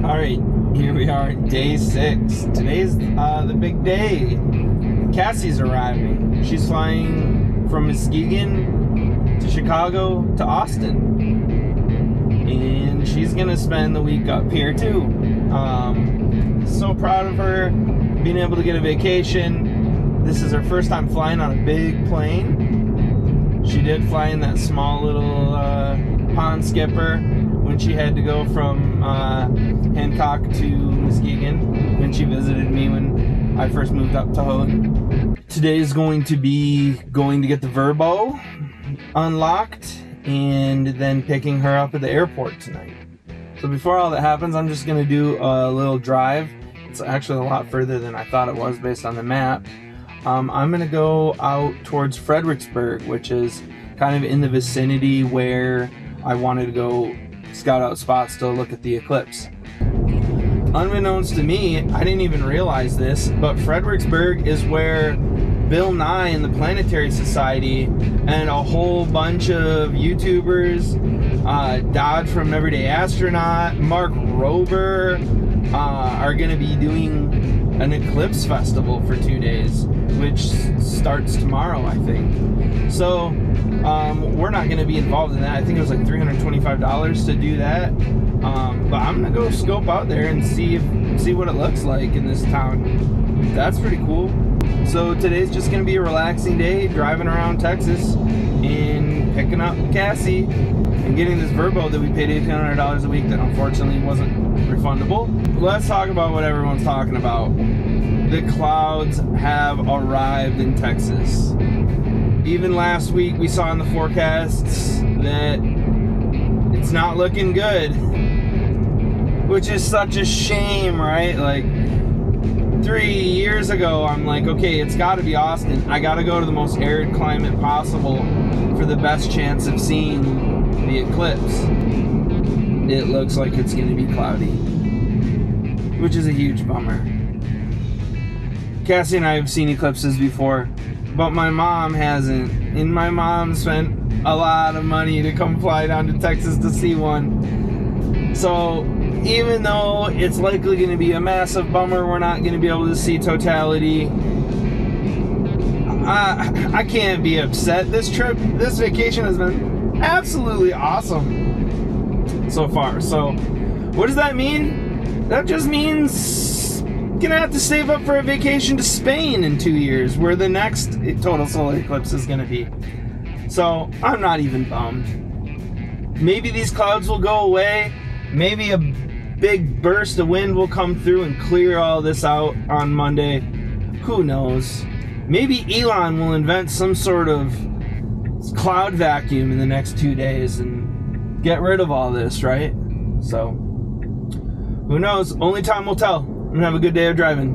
Alright, here we are, day 6. Today's the big day. Cassie's arriving. She's flying from Muskegon to Chicago to Austin. And she's gonna spend the week up here too. So proud of her, being able to get a vacation. This is her first time flying on a big plane. She did fly in that small little pond skipper when she had to go from Hancock to Muskegon when she visited me when I first moved up to Houghton. Today is going to be going to get the Verbo unlocked and then picking her up at the airport tonight. So before all that happens, I'm just going to do a little drive. It's actually a lot further than I thought it was based on the map. I'm going to go out towards Fredericksburg, which is kind of in the vicinity where I wanted to go scout out spots to look at the eclipse. Unbeknownst to me, I didn't even realize this, but Fredericksburg is where Bill Nye and the Planetary Society and a whole bunch of YouTubers, Dodd from Everyday Astronaut, Mark Rober, are going to be doing an eclipse festival for 2 days, which starts tomorrow, I think. So we're not going to be involved in that. I think it was like $325 to do that. But I'm going to go scope out there and see what it looks like in this town. That's pretty cool. So today's just going to be a relaxing day, driving around Texas and picking up Cassie and getting this Verbo that we paid $1,800 a week that unfortunately wasn't refundable. Let's talk about what everyone's talking about. The clouds have arrived in Texas. Even last week we saw in the forecasts that it's not looking good, which is such a shame, right? Like 3 years ago I'm like, okay, it's got to be Austin. I got to go to the most arid climate possible for the best chance of seeing the eclipse. It looks like it's going to be cloudy, which is a huge bummer. Cassie and I have seen eclipses before, but my mom hasn't, and my mom spent a lot of money to come fly down to Texas to see one. So even though it's likely going to be a massive bummer, we're not going to be able to see totality, I can't be upset. This vacation has been absolutely awesome so far. So what does that mean? That just means gonna have to save up for a vacation to Spain in 2 years, where the next total solar eclipse is gonna be. So I'm not even bummed. Maybe these clouds will go away. Maybe a big burst of wind will come through and clear all this out on Monday. Who knows? Maybe Elon will invent some sort of cloud vacuum in the next 2 days and get rid of all this, right? So who knows? Only time will tell. And have a good day of driving.